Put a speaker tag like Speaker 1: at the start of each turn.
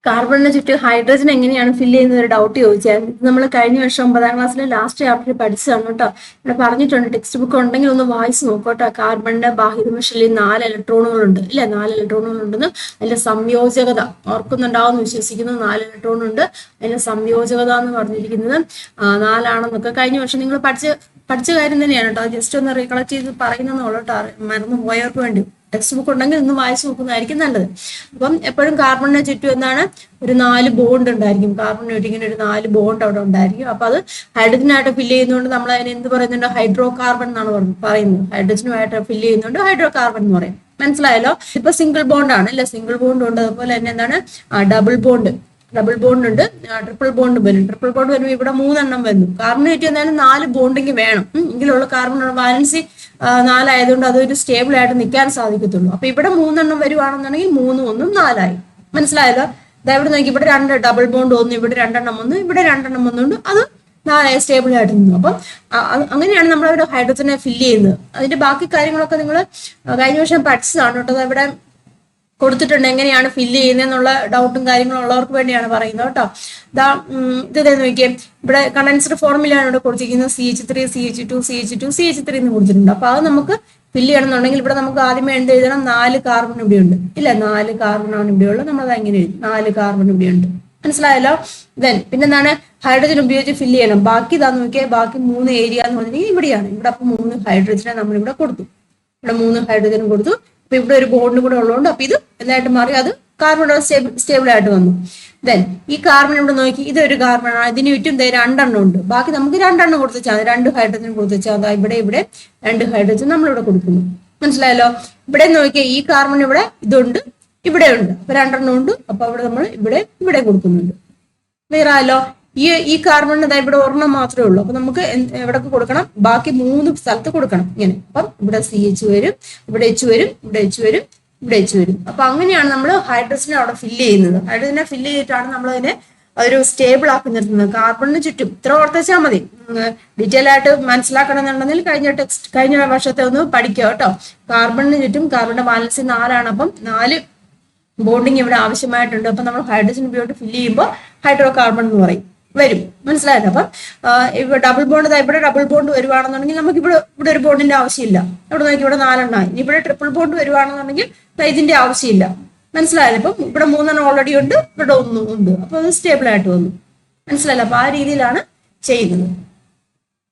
Speaker 1: കാർബണിന് ചുറ്റും ഹൈഡ്രജൻ എങ്ങനെയാണ് ഫില്ല് ചെയ്യുന്ന ഒരു ഡൗട്ട് ചോദിച്ചായിരുന്നു. ഇത് നമ്മൾ കഴിഞ്ഞ വർഷം 9ാം ക്ലാസ്സിലെ ലാസ്റ്റ് ചാപ്റ്ററിൽ പഠിച്ചതാണ് കേട്ടോ. ഇവിടെ പറഞ്ഞിട്ടുണ്ട്, ടെക്സ്റ്റ് ബുക്ക് ഉണ്ടെങ്കിൽ ഒന്ന് വായിച്ച് നോക്കോട്ടോ. കാർബണിന്റെ ബാഹ്യധർമ്മശിലയിൽ 4 ഇലക്ട്രോണുകളുണ്ട്, ഇല്ല 4 ഇലക്ട്രോണുകളുണ്ടെന്ന്. അതിന്റെ സംയോജകത ഓർക്കുന്നുണ്ടാവും വിശ്വസിക്കുന്നു. 4 ഇലക്ട്രോണുണ്ട്, അതിന്റെ സംയോജകത എന്ന് പറഞ്ഞിരിക്കുന്നത് 4 കഴിഞ്ഞ വർഷം നിങ്ങൾ പഠിച്ച കാര്യം തന്നെയാണ് കേട്ടോ. ജസ്റ്റ് ഒന്ന് റീകളക്ട് ചെയ്ത് പറയുന്നതെന്നുള്ളൂ കേട്ടോ, മറന്നു പോയവർക്ക് വേണ്ടി. ടെക്സ്റ്റ് ബുക്ക് ഉണ്ടെങ്കിൽ ഒന്ന് വായിച്ചു നോക്കുന്നതായിരിക്കും നല്ലത്. അപ്പം എപ്പോഴും കാർബണിനെ ചുറ്റും എന്താണ് ഒരു 4 ബോണ്ട് ഉണ്ടായിരിക്കും. കാർബണിന് ചുറ്റും ഇങ്ങനെ ഒരു 4 ബോണ്ട് അവിടെ ഉണ്ടായിരിക്കും. അപ്പൊ അത് ഹൈഡ്രജനായിട്ട് ഫില്ല് ചെയ്യുന്നതുകൊണ്ട് നമ്മൾ അതിന് എന്ത് പറയുന്നുണ്ട്, ഹൈഡ്രോ കാർബൺ എന്നാണ് പറയുന്നത്. ഹൈഡ്രജനുമായിട്ട് ഫില്ല് ചെയ്യുന്നതുകൊണ്ട് ഹൈഡ്രോ കാർബൺ എന്ന് പറയും. മനസ്സിലായല്ലോ? ഇപ്പൊ സിംഗിൾ ബോണ്ട് ആണ് അല്ലെ, സിംഗിൾ ബോണ്ട് ഉണ്ട്. അതുപോലെ തന്നെ എന്താണ് ഡബിൾ ബോണ്ട് ഉണ്ട്, ട്രിപ്പിൾ ബോണ്ട് വരും. ട്രിപ്പിൾ ബോണ്ട് വരുമ്പോൾ ഇവിടെ 3 വരുന്നു. കാർബൺ ചുറ്റും എന്തായാലും 4 ബോണ്ടിങ് വേണം, എങ്കിലുള്ള കാർബൺ വാലൻസി 4 ആയതുകൊണ്ട് അതൊരു സ്റ്റേബിൾ ആയിട്ട് നിൽക്കാൻ സാധിക്കത്തുള്ളൂ. അപ്പൊ ഇവിടെ 3 വരുവാണെന്നുണ്ടെങ്കിൽ 3 1 4 മനസ്സിലായല്ലോ? ഇവിടെ നോക്കി, ഇവിടെ 2 ഡബിൾ ബോണ്ട് ഒന്ന്, ഇവിടെ 2 വന്നു, ഇവിടെ 2 വന്നുകൊണ്ട് അത് 4 സ്റ്റേബിൾ ആയിട്ട് നിന്നു. അപ്പം അങ്ങനെയാണ് നമ്മൾ ഇവിടെ ഹൈഡ്രജനെ ഫില്ല് ചെയ്യുന്നത്. അതിന്റെ ബാക്കി കാര്യങ്ങളൊക്കെ നിങ്ങൾ കഴിഞ്ഞ വർഷം പഠിച്ചതാണ് കേട്ടോ. ഇവിടെ കൊടുത്തിട്ടുണ്ട് എങ്ങനെയാണ് ഫില്ല് ചെയ്യുന്നതെന്നുള്ള ഡൗട്ടും കാര്യങ്ങളും ഉള്ളവർക്ക് വേണ്ടിയാണ് പറയുന്നത് കേട്ടോ. ഇത് നോക്കിയേ, ഇവിടെ കണ്ടൻസ്ഡ് ഫോർമുലയാണ് ഇവിടെ കൊടുത്തിരിക്കുന്നത്. CH3 CH2 CH2 CH3 എന്ന് കൊടുത്തിട്ടുണ്ട്. അപ്പൊ അത് നമുക്ക് ഫില്ല് ചെയ്യണമെന്നുണ്ടെങ്കിൽ ഇവിടെ നമുക്ക് ആദ്യമേ എന്ത് എഴുതണം, 4 കാർബൺ ഇവിടെ ഉണ്ട്, ഇല്ല 4 കാർബണാണ് ഇവിടെ ഉള്ളത്. നമ്മളത് എങ്ങനെ എഴുതും, 4 കാർബൺ ഇവിടെ ഉണ്ട്. മനസ്സിലായല്ലോ? പിന്നെന്താണ്, ഹൈഡ്രജൻ ഉപയോഗിച്ച് ഫില്ല് ചെയ്യണം. ബാക്കി ഇതാ നോക്കിയാൽ ബാക്കി 3 ഏരിയ എന്ന് പറഞ്ഞിട്ടുണ്ടെങ്കിൽ ഇവിടെയാണ്. ഇവിടെ അപ്പൊ 3 ഹൈഡ്രജനെ നമ്മൾ ഇവിടെ കൊടുത്തു, ഇവിടെ 3 ഹൈഡ്രജൻ കൊടുത്തു. അപ്പൊ ഇവിടെ ഒരു ബോണ്ട് കൂടെ ഉള്ളതുകൊണ്ട് അപ്പൊ ഇത് എന്തായിട്ട് മാറി, അത് കാർബൺ സ്റ്റേബിൾ ആയിട്ട് വന്നു. ഈ കാർബൺ ഇവിടെ നോക്കി, ഇതൊരു കാർബൺ ആണ്, ഇതിന് ചുറ്റും 2 ഉണ്ട്. ബാക്കി നമുക്ക് 2 കൊടുത്തു വെച്ചാൽ 2 ഹൈഡ്രജൻ കൊടുത്തു വെച്ചാൽ അതാ ഇവിടെ 2 ഹൈഡ്രജൻ നമ്മളിവിടെ കൊടുക്കുന്നു. മനസ്സിലായല്ലോ? ഇവിടെ നോക്കിയാൽ ഈ കാർബൺ ഇവിടെ ഇതുണ്ട്, ഇവിടെ ഉണ്ട്, അപ്പൊ 2 ഉണ്ട്. അപ്പൊ അവിടെ നമ്മൾ ഇവിടെ കൊടുക്കുന്നുണ്ട്. ക്ലിയർ ആയല്ലോ? ഈ കാർബണിന് അതായത് ഇവിടെ 1 മാത്രമേ ഉള്ളൂ. അപ്പൊ നമുക്ക് എവിടൊക്കെ കൊടുക്കണം, ബാക്കി 3 സ്ഥലത്ത് കൊടുക്കണം ഇങ്ങനെ. അപ്പം ഇവിടെ CH വരും, ഇവിടെ H വരും, ഇവിടെ H വരും, ഇവിടെ H വരും. അപ്പൊ അങ്ങനെയാണ് നമ്മൾ ഹൈഡ്രജനെ അവിടെ ഫില്ല് ചെയ്യുന്നത്. ഹൈഡ്രജനെ ഫില്ല് ചെയ്തിട്ടാണ് നമ്മൾ അതിനെ ഒരു സ്റ്റേബിൾ ആക്കി നിർത്തുന്നത്. കാർബണിന് ചുറ്റും ഇത്ര ഓർത്തുവെച്ചാൽ മതി. ഡീറ്റെയിൽ ആയിട്ട് മനസ്സിലാക്കണം എന്നുണ്ടെങ്കിൽ കഴിഞ്ഞ വർഷത്തെ ഒന്ന് പഠിക്കുക കേട്ടോ. കാർബണിന് ചുറ്റും കാർബണിന്റെ വാലൻസി 4 അപ്പം 4 ബോണ്ടിങ് ഇവിടെ ആവശ്യമായിട്ടുണ്ട്. അപ്പൊ നമ്മൾ ഹൈഡ്രജൻ ഉപയോഗിച്ച് ഫില്ല് ചെയ്യുമ്പോൾ ഹൈഡ്രോ കാർബൺ എന്ന് വരും. മനസ്സിലായല്ലോ? അപ്പം ഡബിൾ ബോണ്ട്, ഇവിടെ ഡബിൾ ബോണ്ട് വരുവാണെന്നുണ്ടെങ്കിൽ നമുക്ക് ഇവിടെ ഒരു ബോണ്ടിന്റെ ആവശ്യമില്ല. ഇവിടെ നോക്കി, ഇവിടെ 4 ആയി. ഇവിടെ ട്രിപ്പിൾ ബോണ്ട് വരുവാണെന്നുണ്ടെങ്കിൽ ഇതിന്റെ ആവശ്യമില്ല. മനസ്സിലായല്ലോ? ഇപ്പം ഇവിടെ 3 ഓൾറെഡി ഉണ്ട്, ഇവിടെ 1 ഉണ്ട്. അപ്പൊ അത് സ്റ്റേബിൾ ആയിട്ട് വന്നു. മനസ്സിലായല്ലോ? അപ്പൊ ആ രീതിയിലാണ് ചെയ്യുന്നത്.